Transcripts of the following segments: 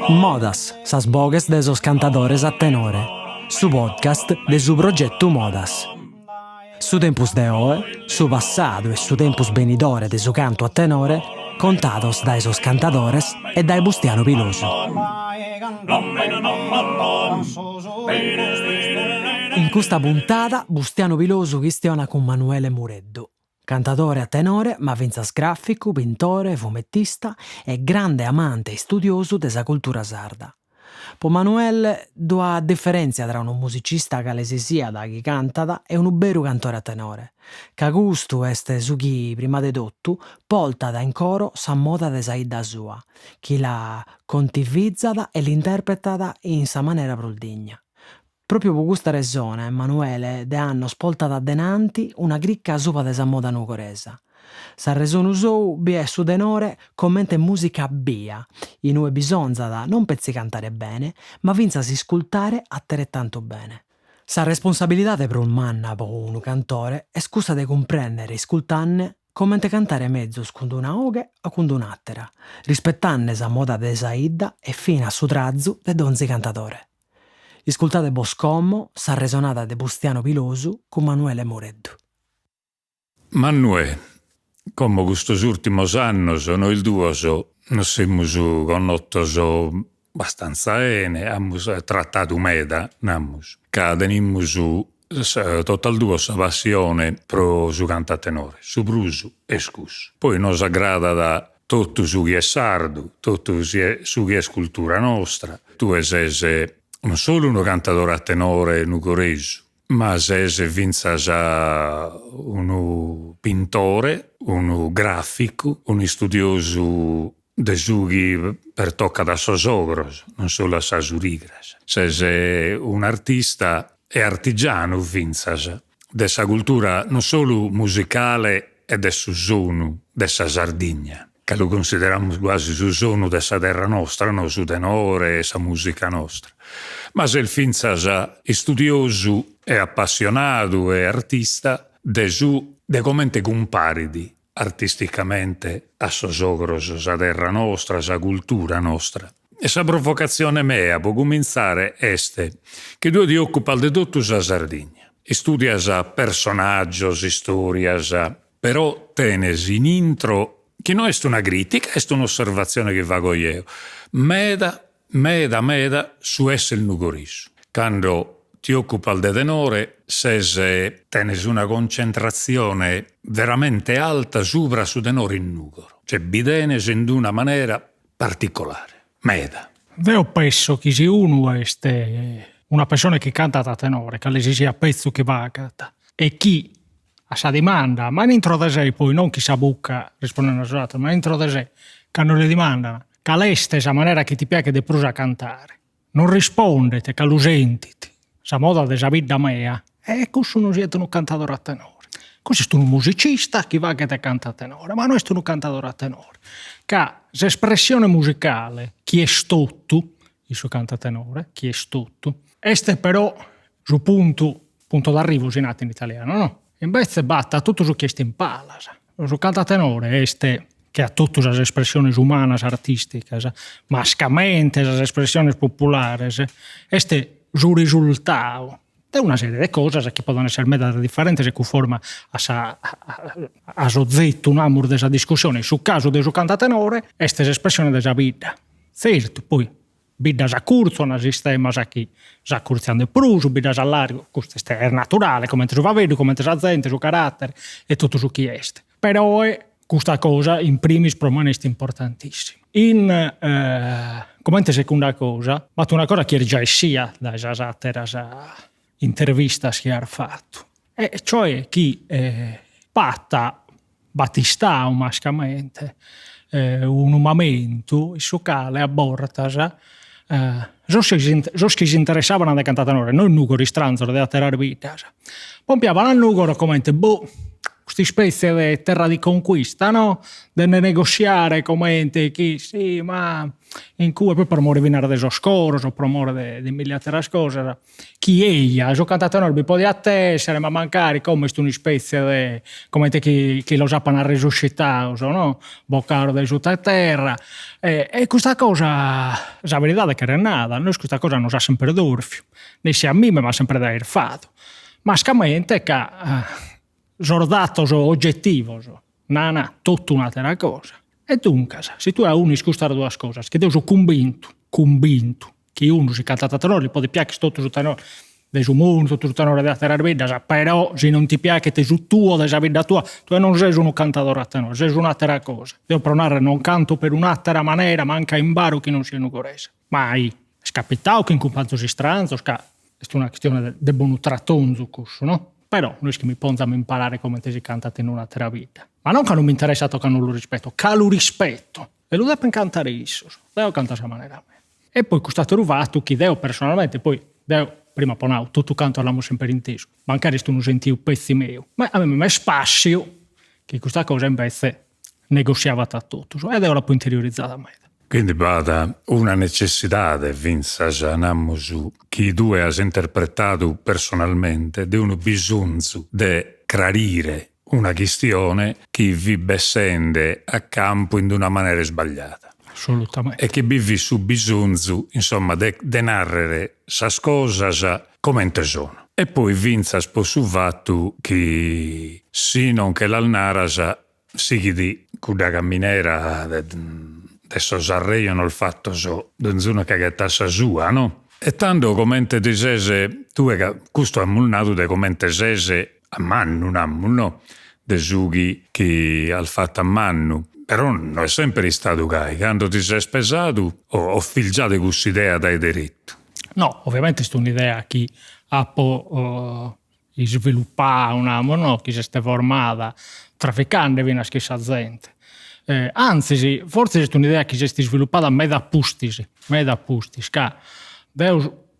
Modas, sas bogues de sos cantadores a tenore. Su podcast de su progetto Modas. Su tempus de oe, su passadu e su tempus benidore de su canto a tenore, contados dai sos cantadores e dai Bustiano Pilosu. In questa puntata Bustiano Pilosu chistiona con Manuele Mureddu, cantatore a tenore, ma vinzas graficu, pintore, fumettista e grande amante e studioso della cultura sarda. Po Manuele, dua differenzia tra un musicista che si sia da chi cantata e un beru cantore a tenore, ca gustu est su chi, prima de tutto, portada in coro sa moda de saidda sua, chi la contivizzata e l'interpretata in sa maniera proldigna. Proprio per questa ragione, Emanuele de annos portat denanti una cricca supa de sa moda nucoresa. Sa resonu sou bi è su tenore commente musica bia, inue bisonzat non pezzi cantare bene, ma vinzasi ascoltare atterettanto bene. Sa responsabilitate per un manna po unu cantore è scusa de comprendere iscultanne commente cantare mezzus cun una oghe o cun un'attera, rispettanne sa moda de saidda e fino a su trazzu de donzi cantatore. Iscultate Boscommo, sa resonata de Bustiano Pilosu con Manuele Mureddu. Manuè, come questi ultimi anni noi due nos siamo conosciuti abbastanza bene, abbiamo trattato meda, che teniamo tutta due sa passione pro su canto a tenore, su prusu e scus. Poi nos aggrada da tutto su chi è sardo, tutto su chi è cultura nostra. Tu sei non solo un cantatore a tenore nucoresu, ma sei vinzas un pintore, un grafico, un studioso de sughi per tocca da sos ogros, non solo a sas urigras. Sei un artista e artigiano vinzas de sa cultura non solo musicale e de su sonu de sa Sardigna, che lo consideriamo quasi su sonu de sa terra nostra, no? Su tenore e sa musica nostra. Ma se il finzas studioso e appassionato e artista de commente comparidi artisticamente a sos ogros, sa terra nostra, sa cultura nostra. E sa provocazione mea può cominciare este che tu ti occupa di tutto sa Sardigna. Studias personaggios, storias, però tenes in intro che non è una critica, è un'osservazione che vago io. Meda su essere il nugoris. Quando ti occupa il tenore, se tenes una concentrazione veramente alta sopra su tenore in nugoro. Cioè, bidenes in una maniera particolare. Meda. Io penso che se uno è una persona che canta da tenore, che le si sia pezzo che va a cantare, e chi a sa domanda, ma dentro di sé poi, non chi sa bucca rispondendo a sua, ma dentro di sé, quando le domandano, che l'este sa maniera che ti piace di prusa a cantare, non rispondete, che lo sentite, sa moda di sa vita mea, e questo non siete un cantatore a tenore. Questo è un musicista che va che te canta a tenore, ma non è un cantatore a tenore. Che l'espressione musicale, chi è tutto, il suo canta a tenore, chi è tutto, este però su punto d'arrivo si nato in italiano, no? Invece batta tutto su chi in palas. Su canta a tenore este che ha tutte le espressioni umane, artistiche, mascamente, le espressioni popolari, este su risultato di una serie di cose che possono essere meda differenti e che forma a soggetto un amor della discussione. Sul caso del canta a tenore, este l'espressione della vita. Certo, poi bidda sa curzo, un sistema che sa curziando il pruso, bidda sa largo, questo è naturale, come si va a vedere, come si gente, su carattere e tutto su chi è. Però questa cosa in primis per me è importantissima. Come seconda cosa, ma una cosa che già sia da esa intervista che ha fatto, e cioè chi patta battistà mascamente un momento il suo cale a bortas che si interessavano da cantare tenore, non il nugoro stranzolo da terrare vita. Pompiavano al nugoro come questa questa specie di terra di conquista, no? De negoziare commente chi, sì, ma in cui poi promuove venire dei scoros o promuove di miliardi di cose. Chi ella, il cantatore non può attendere, ma mancare come una specie di, come chi lo sapano risuscitato, no? Boccaro di sottoterra. E questa cosa, la verità è che è nata, noi questa cosa non sa sempre d'orfio, ne si ammime ma sempre da fatto. Ma scamente che sono dati oggettivi, non è tutta un'altra cosa. E dunque, se tu unisci queste due cose, che devi convinto, che uno si canta a tenore, può piacere tutto su tenore, del mondo, tutto su tenore della terra vita, però se non ti piace te su tuo, della vita tua, tu non sei un cantatore a tenore, sei un'altra cosa. Devo pronare, non canto per un'altra maniera, manca in baro che non sia un gorese. Mai. È capitato che in companzo si stranzo, è una questione di buon trattonzo, no? Però noi che mi ponziamo a imparare come si canta in un'altra vita. Ma non che non mi interessa che non lo rispetto, che lo rispetto. E lo devo cantare isso, devo cantare questa maniera. E poi questo trovato che devo personalmente, poi devo, prima ponau, tutto canto l'abbiamo sempre inteso. Magari sto non sentivo pezzi miei. Ma a me mi è spazio che questa cosa invece negoziava da tutto. E devo la poi interiorizzata a me. Quindi vada una necessità, vinza già su chi due has interpretato personalmente, di un bisogno di chiarire una questione che vi bessende a campo in una maniera sbagliata. Assolutamente. E che vivi su bisogno, insomma, di narrare sas cosas come sono. E poi vinza sposuvato che sino che l'alnarasa si di cuda camminera adesso s'arreiano il fatto d'una caghettassa sua, no? E tanto come te disese, tu che questo è mulnato de come te sese a mannu, no? De sughi che al fatto a mannu. Però non è sempre stato gai, quando ti sei spesato o filgiato questa idea dai diritto. No, ovviamente è un'idea che ha sviluppare no? Che si è formata trafficando viene a schissa gente. Anzi, forse è un'idea che si è sviluppata me da pustis, che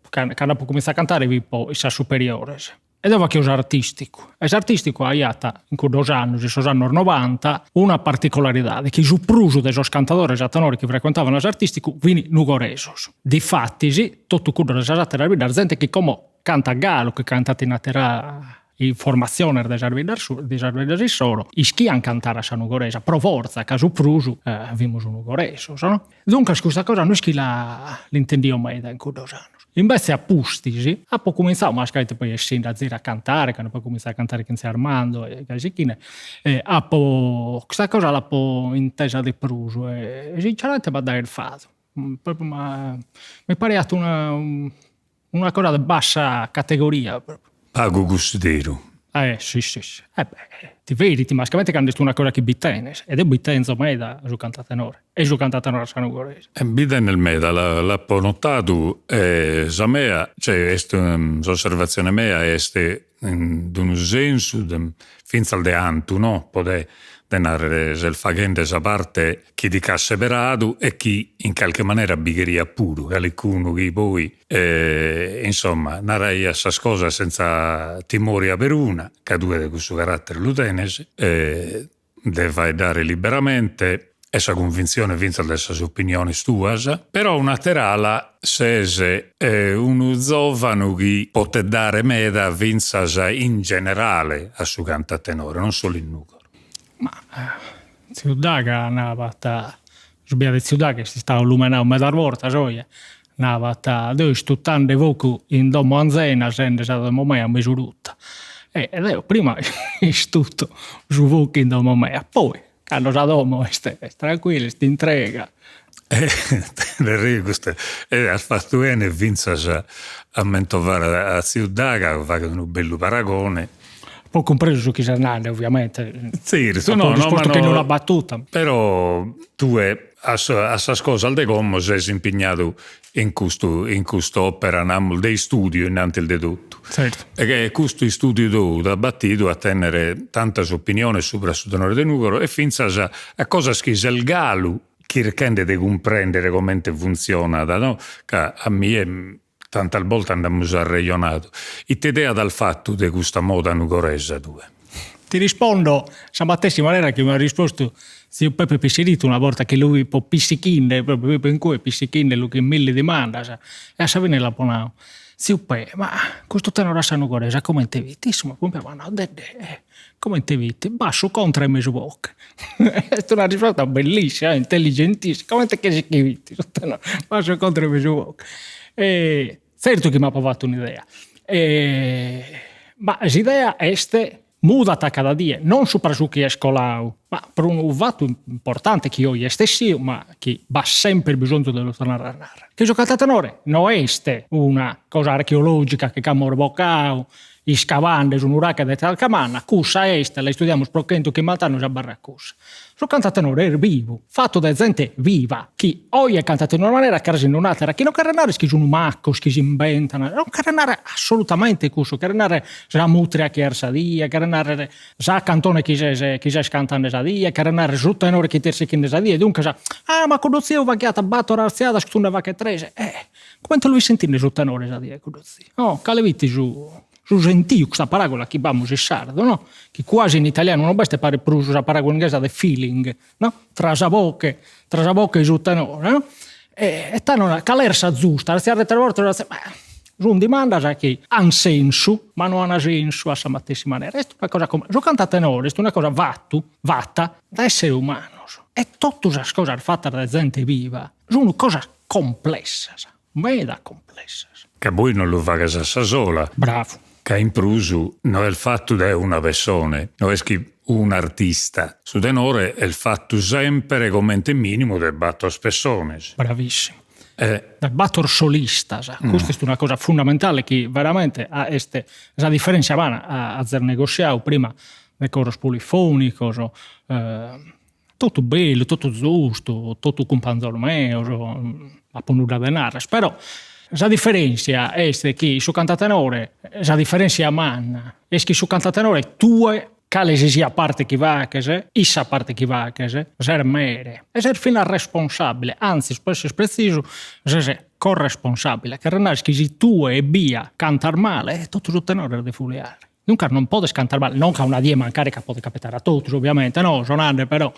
quando comincia a cantare vi po' sa superiore. E dove che è artistico. E l'artistico ha in quei 2 anni, in quei anni 90, una particolarità, che il pruso dei cantatori e tenori che frequentavano l'artistico vini nugoresos. Difatti, tutto quello che si è la gente che come canta a galo, che canta in terra informazione dei servidori solo, ischian cantare a San Ugoresa, pro forza, caso pruso, vimos un ugoreso, no? Dunque, questa cosa noi che l'intendiamo meglio in quei 2 anni. Invece a Pustisi, ha poi cominciato, ma poi è sceso a cantare, quando poi cominciato a cantare con Armando e così, ha poi, questa cosa l'ha poi intesa di pruso e sinceramente va a dare il fatto. Ma mi pare una cosa di bassa categoria. Pago gustero. Sì. Ti vedi, ma scamente che hanno detto una cosa che bitenes, ed è bitenzo me da su cantata tenore. E su cantata tenore a San Ugorese. E bide nel meda, l'ha notato, mea, cioè, l'osservazione mea è in un senso, finza al de antu, no? Pode denare il fagende esa parte chi di casse perado e chi in qualche maniera bigheria puro, qualcuno che poi insomma narai a sas cose senza timore a per una, che due di questo carattere lutenese, deve dare liberamente essa convinzione vinta delle sue opinioni stuas, però una terala sese uno giovane che pote dare meda vinza in generale a su canta tenore, non solo in Nugo. Ma Ciudaga andava a subire di Ciudaga si stava illuminando mezza volta, andava a due stuttando voci in domo anzena, sende da momea misurutta. E io prima tutto su voci in domo mea, poi quando sa domo è tranquillo, sti intrega. Ha fatto bene vinza a mentovare a Ciudaga, fa un bello paragone. Poi compreso su Chisernane, ovviamente. Sì, no, che non l'ha battuta. Però tu a sas cose al de gommo sei impegnato in questo opera dei studi innanti il dedotto. Certo. E che questo studio da battuto a tenere tante opinioni sopra sul tenore de Nugoro e finza a cosa schisa il galo cercando di comprendere come funziona, no? Che a me tante volte andiamo a regionato. E ti idea dal fatto di questa moda nugoresa due? Ti rispondo la stessa maniera che mi ha risposto zio Peppe Pisserito una volta che lui può pissichinde, proprio in cui pissichinde lui che mille domande, e a Savine la ponao. Zio Peppe, ma questo tenore a San Goresa come te viti? Insomma, ma no, come te viti? Basso contro e meso bocca. È una risposta bellissima, intelligentissima. Come te che si viti? Basso contro e meso bocca. Certo che mi ha provato un'idea. Ma l'idea è mudata cada dia, non sopra su chi è scolau, ma per un fatto importante che io è stessio, ma che va sempre bisogno di tornare a narrare. Che giocata tenore non è una cosa archeologica che cammo boccao, i scavande su un'uraca di Talcamanna, cussa la studiamo sproccento che in realtà non si abbarra cussa. Su cantatenore è vivo, fatto da gente viva, che oggi è cantato in una maniera, che in un'altra, che non carrenare che sono macco, che si inventano, non carrenare assolutamente questo, carrenare la mutria che è sadia, carrenare la cantone che si scantano sadia, carrenare su tenore che tersi che sadia, dunque ma con lo zio vacchiata, batto razziata, scutuna vacche trese, come te lo vuoi sentire su tenore sadia, con lo zio? No, caleviti su gentio questa paragola che abbiamo in sardo, no? Che quasi in italiano non basta pare più questa paragola inglese di feeling, no? Tra la bocca e su tenore, no? E tanto calersa giusta, la tre volte un dimanda che ha senso, ma non ha senso a questa stessa maniera. È una cosa come su canta tenore, è una cosa vatta da essere umano. E tutte le cose fatte da gente viva sono cose complesse, mega complesse. Che voi non lo fate a sola. Bravo. Che in prusu non è il fatto di una persona, non è che un artista. Su tenore è il fatto sempre come minimo del batto persone. Bravissimo. Del battor solista, questa è una cosa fondamentale che veramente ha la differenza a aver negoziato prima le cose polifoniche, tutto bello, tutto giusto, tutto con panzolmeo, a ponuta denaro, però la differenza è che su cantatenore, la differenza manna, è che su cantatenore tue cale sia parte che vacchese, issa parte che vacchese, ser mere, e ser fino a responsabile, anzi spesso preciso, ser corresponsabile, che renasci si tue e via cantar male, è tutto su tenore di fuliare. Dunque non puoi cantare male, non che una die mancare che può capitare a tutti, ovviamente, no, sonare però.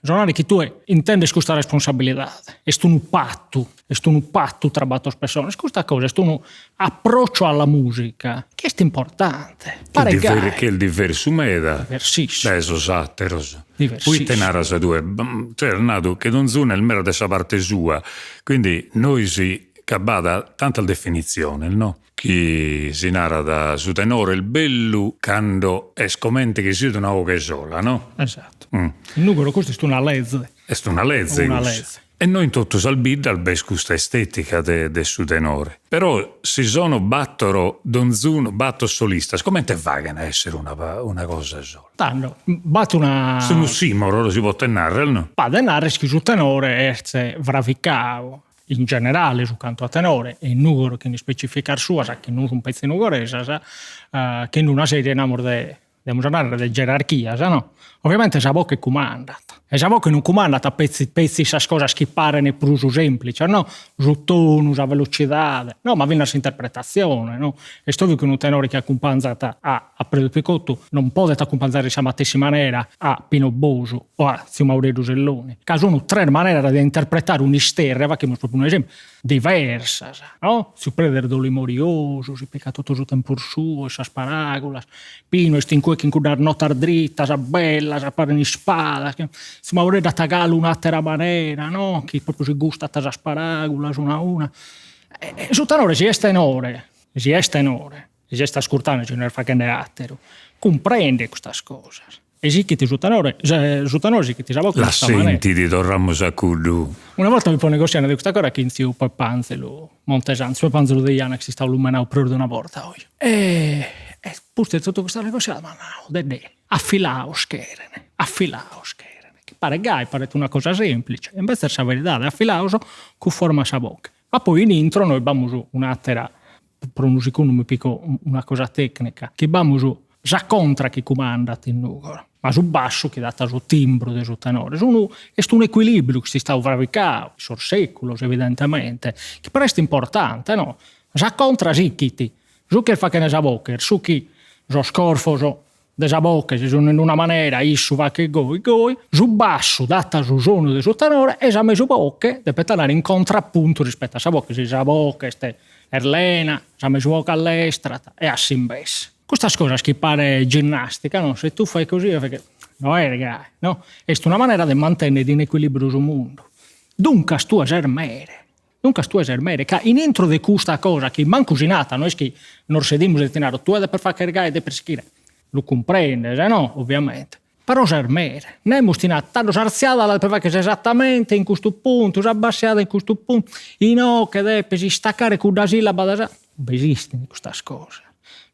Sonare che tu intendi questa responsabilità, è un patto tra battos persone, questa cosa è un approccio alla musica che è importante. Che è il diverso meda. Diversissimo. Adesso satteros. Diversissimo. Poi tenara sa due, cioè nato che non sono il mero della parte sua, quindi noi si cabada tanta definizione, no? Chi si narra da su tenore il bello quando è scomente che sia una voce sola, no? Esatto. Il numero questo è una lezze. È una lezze. E noi in tutto salbida al bes questa estetica de su tenore. Però si sono battoro donzuno, batto solista, come te vagano a essere una cosa sola? Tanto, batto una... Se non simoro, si può tenere, no? Pa denare che su tenore è vravicao. In generale su canto a tenore e in numero che ne specificare sua che non un pezzo in ugoresa che in una serie di gerarchia, no? Ovviamente sa che comanda e sa che non comanda a pezzi sa cose che parano più semplici, no? Su tono, su velocità, no? Ma viene l'interpretazione, no? E sto che un tenore che accompagna a Predo Picotto non può accompagnare in la stessa maniera a Pino Boso o a Zio Maurizio Selloni, che sono tre maniere di interpretare un'isteria, che mi proprio un esempio, diversa, no? Si prende Doli Morioso, si pecca tutto su tempo suo, sa sparagola, Pino è in cui dar notar dritta, sa bella, sa pare in spada, si muore da tagalo un'altra maniera, no? Che proprio si gusta a sparagola, una. E su tenore si è tenore, si sta ascoltando, ci non fa che ne attero, comprende queste cose. E sì che ti su tenore sì che ti sa la senti di Don Ramos a Cudu. Una volta mi può negoziare di questa cosa che inizio poi Panzelo Montesano, poi Panzelo di Iana che si sta illuminando proprio di una volta oggi. E pure tutto questo negoziato, ma no, affilao scherene. Che pare gai, pare una cosa semplice, invece è la verità, affilao con forma sa bocca. Ma poi in intro noi abbiamo su un'altra, per un secondo mi pico una cosa tecnica, che abbiamo su la contra che comanda in numero. Ma sul basso che data sul timbro del suo tenore. È un equilibrio che si sta uvaricando, sul secolo evidentemente, che però è importante, no? La contra sì, chi ti, su che fa che ne sa bocca, su chi so scorfo, desa bocche si sono in una maniera, issu va che goi, su basso, data su suono del suo tenore, e sa messo bocche, deve tornare in contrappunto rispetto a sa bocche, si sa bocche, ste erlena, sa messo bocca all'estra, e a simbesse. Questa cosa che pare ginnastica, no? Se tu fai così, perché no, ragazzi, no? È una maniera di mantenere in equilibrio sul mondo. Dunque, tu esermere. Che in intro di questa cosa, che man cucinata, noi che non sediamo il denaro, tu hai per fare caricare e per schire. Lo comprende, no? Ovviamente. Però esermere. Noi abbiamo stinato tanto sarziata per fare che esattamente in questo punto, abbassata in questo punto, e no, che deve si staccare con la sillaba da sa. Non esistono queste cose.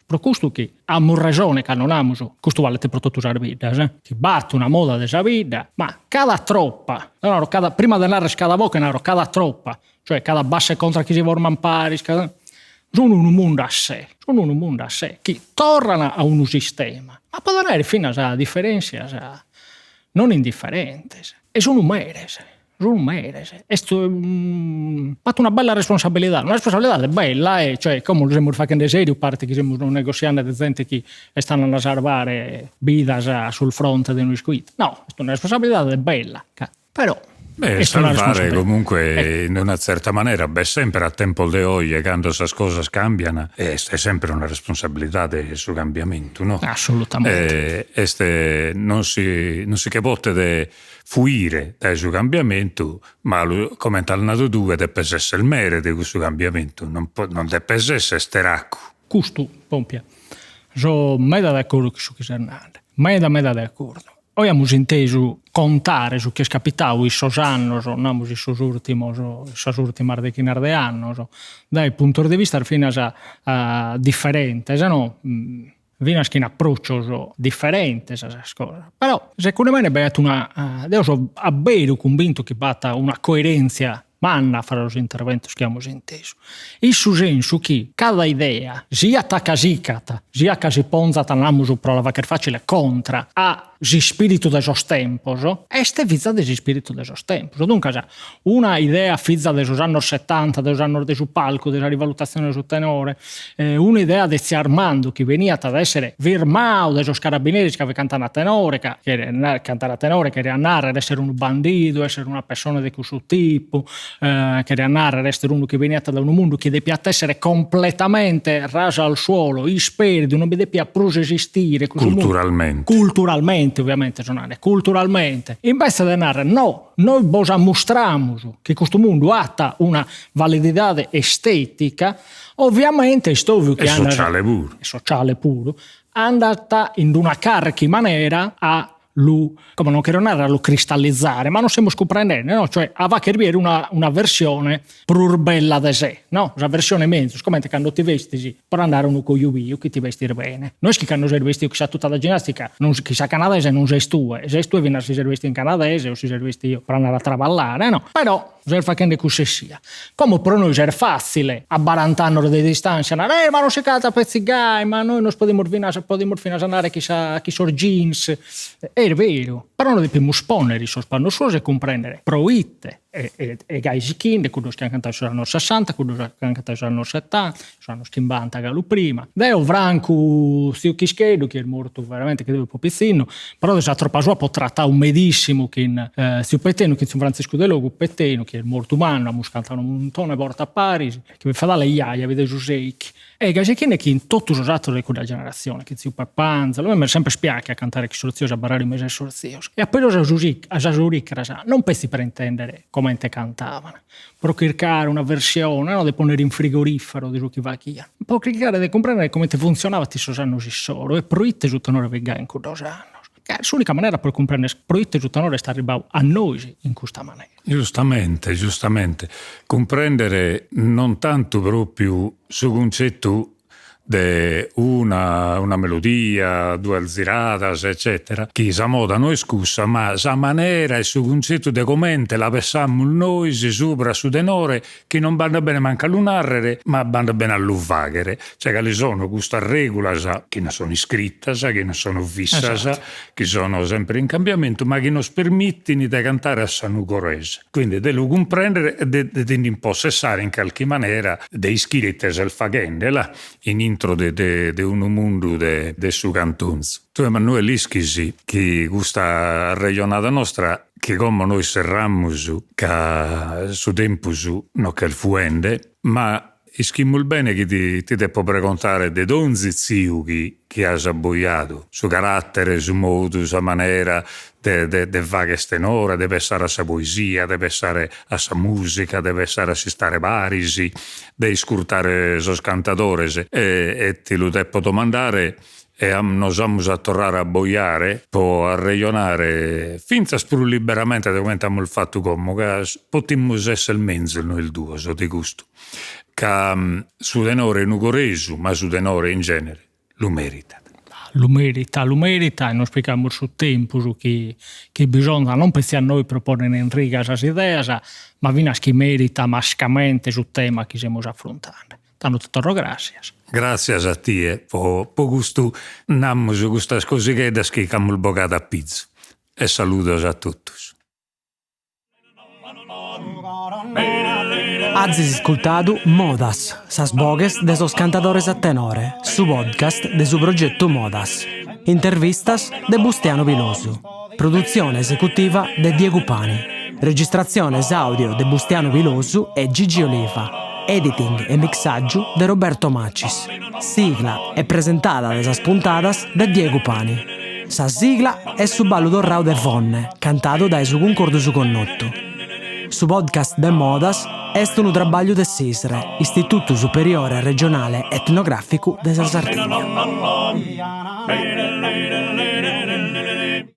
Per questo che abbiamo ragione che non abbiamo, questo vale per tutte le vite, che batte una moda della vita, ma cada troppa, prima di andare a cada bocca, cada troppa, cioè cada bassa contro chi si vuole mampare, sono un mondo a sé, che tornano a un sistema, ma può avere fino a differenze non indifferenti, e sono merese. È una bella responsabilità. Una responsabilità bella, cioè, come lo siamo facendo serio, parte che siamo negoziando di gente che stanno a salvare vita sul fronte di noi squid. No, è una responsabilità bella. Però salvare comunque in una certa maniera, sempre a tempo di oggi, quando queste cose cambiano, è sempre una responsabilità del suo cambiamento, no? Assolutamente. Non si che pote fuire dal suo cambiamento, ma come tal nato due deve essere il merito di questo cambiamento, non deve essere steracco. Questo, Pompia, sono meda d'accordo su chi Hernande, meda d'accordo. Noi abbiamo inteso contare su che è capitato in questi anni, non in questi ultimi anni, dal punto di vista fino a differente, no? Vino a un approccio differente a queste cose. Però, secondo me, io sono davvero convinto che batta una coerenza manna fra gli interventi che abbiamo inteso. In su senso che cada idea, sia tacasicata, sia che si ponzata namuso prova che facile contra a si spirito de sos tempos, este fizza de si spirito de sos tempos. Dunque, una idea fizza de sos anni 70, de sos anni de su palco, della rivalutazione su tenore, un'idea de Zia Armando che veniva ad essere virmao de sos carabinieri che cantano a tenore, che era andare ad essere un bandito, essere una persona di questo tipo, che era andare ad essere uno che veniva da un mondo che deve essere completamente raso al suolo, ispirito, non deve più esistere. Culturalmente, ovviamente, culturalmente. Invece di andare, no, noi mostriamo che questo mondo ha una validità estetica, ovviamente è ovvio che è sociale pure, andata in una carica maniera a come non quiero narrare, lo cristallizzare, ma non stiamo scoprendo, no? Cioè, aveva che avere una versione più bella di sé, no? Una versione mezzo, come quando ti vesti per andare uno con io che ti vestire bene. Noi che quando sei vestito chissà tutta la ginnastica, non chissà canadese, non sei tu, vieni a si vestire in canadese o si vesti io per andare a travallare, no? Però bisogna fare che così sia. Come per noi è facile a 40 anni di distanza, ma non si cata pezzigai, ma noi non possiamo andare chissà chi sono jeans. È vero, però noi dobbiamo sponnere i sospanno suoi e comprendere proitte e gaisi kind, quello che hanno cantato sugli anni 60, quello che hanno cantato sugli anni 70, sugli anni 50 che prima. Deo Franco Stiu Chischedo, che è morto veramente che deve un po' pizzino, però da troppa sua può trattare un medissimo che in Stiu Petteno, che è Francesco De Logo Petteno, che è morto umano, ha cantato un montone porta a Parisi, che mi fa dare le iaia, vede Giuseichi. E gaisi kind che in tutto usato di quella generazione, che Zio Peppanza, lui mi sempre spiace a cantare che sorziosi a barare i mesi sorziosi. E appena a Giuseichi, non pensi per intendere come te cantavano, però cercare una versione, no, di ponere in frigorifero di chi va chi. Un po' cercare di comprendere come te funzionava ti anni solo e proiette su tenore vegano in quei 2 anni. L'unica maniera per comprendere proiette su tenore sta arrivando a noi in questa maniera. Giustamente. Comprendere non tanto proprio su concetto di una melodia, 2 alziradas, eccetera, che sa moda noi scusa, ma sa maniera e su concetto di come la pensiamo noi sopra su tenore che non vanno bene manca a lunarrere, ma vanno bene a luvaghere. Cioè che le sono questa regola che ne sono iscritte, che ne sono viste, che sono sempre in cambiamento, ma che non permettono di cantare a sanugorese. Quindi devo comprendere e di impossessare in qualche maniera dei iscritti al fagende là, in dentro de un mondo de su cantunzo. Tu Emanuele Ischisi, che questa regionata nostra, che come noi serramus, che su tempus no che il fuende, ma ischimmo bene che ti devo precontare de donzi ziughi che has abboiato, su carattere, su modo, su maniera de fare stenora, deve essere a sa poesia, deve essere a sa musica, deve essere a si stare barisi, de iscurtare sos cantadores e ti lo devo domandare e nos vamos a tornare a boiare po arreionare finza spru liberamente documentammo il fatto come che potimmus essere menzel noi il duo, so di gusto che su denore non coresu ma su denore in genere lo merita. Lo merita e non spieghiamo su tempo su chi bisogna non pensare a noi proporre in riga esas ideas ma vina chi merita mascamente su tema che stiamo affrontando. Tanto tutto gracias. Gracias a ti po gusto nammus queste cosichedas che cammo il bocata a pizza e saludos a tutti. Azis ascoltado Modas, sas bogues de sos cantadores a tenore, su podcast de su progetto Modas. Intervistas de Bustiano Vilosu. Produzione esecutiva de Diego Pani. Registrazione audio de Bustiano Vilosu e Gigi Oliva. Editing e mixaggio de Roberto Macis. Sigla è presentata de sas puntadas de Diego Pani. Sa sigla è su ballo dorrao de Vonne, cantato da su concordo su connotto. Su podcast de Modas est un trabalho de SISRE, Istituto Superiore Regionale Etnografico de Sardegna.